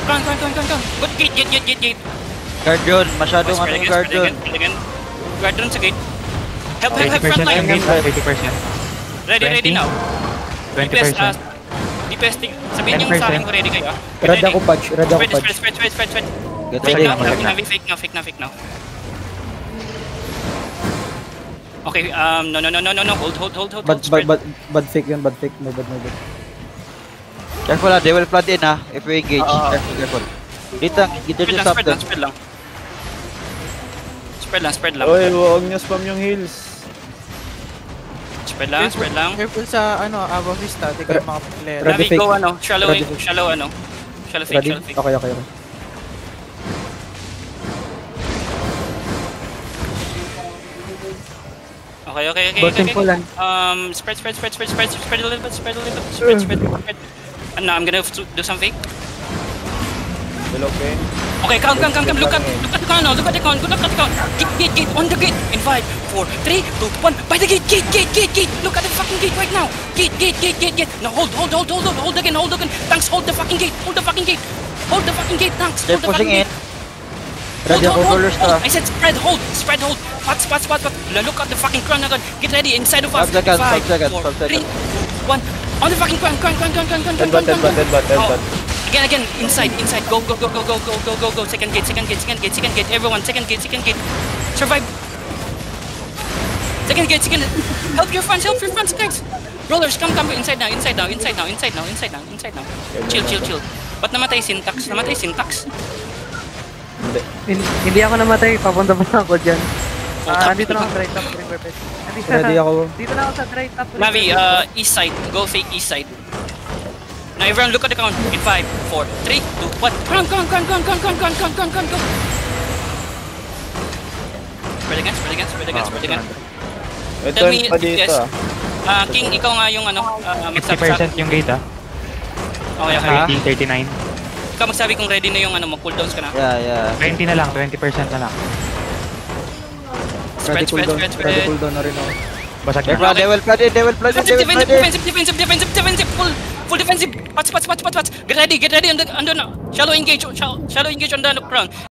Crown. Good gate. Guard yun, masyadong ano yung guard yun. Guard dun sa gate. Help, 80% front line. yung gate, 80%. Ready now. 20%. DPS, sabihin niyo sa akin kung ready kayo. Red ako patch. Spread. Get Fake ready, now. Fake now. Okay, no. Hold. Bad fake yun, bad fake. My bad. Careful they will flood in if we engage. Careful. Dito yung stop doon. Spread lang. Oy, huwag niyo spam yung heals. Spread lang. Careful sa Ava Vista, di kayo makapag-player. Ready Navi, fake. go shallow fake. Ready? Okay. Okay. Spread a little bit. Spread. And now I'm gonna do some fake. Below pain. Okay, come. Look at the count now. Look at the count. Gate. On the gate. In 5, 4, 3, 2, 1. By the gate. Look at the fucking gate right now. Gate. Now hold again. Tanks, hold the fucking gate. Hold the fucking gate, tanks. They're pushing in. Ready ako rollers to. I said spread, hold. Spots. Look at the fucking crown again. Get ready inside of us. 5 seconds. 4, 3, 2, 1. On the fucking crown. Headbutt. Again, inside. Go. Second gate. Everyone, second gate. Survive. Second gate. Help your friends, guys. Rollers, come inside now. Chill. Ba't namatay syntax? Hindi ako namatay, papunta pa ako dyan. Andito na ako sa right top, river pet. Ready ako. Dito na ako sa right top. Navi, east side. Go fake east side. Now everyone look at the count. In 5, 4, 3, 2, 1. Crown. Go. Spread again. Ito Tell me, pa dito. yes. King, ikaw nga yung 50% yung gate Okay. 39. Ikaw magsabi kung ready na yung cooldowns ka na. Yeah. 20 na lang, 20% na lang. Spread. Ready cooldown na rin ako. Basag Careful, na. they will flood in. Defensive. Full defensive. Patch. Get ready. Shallow engage on the ground.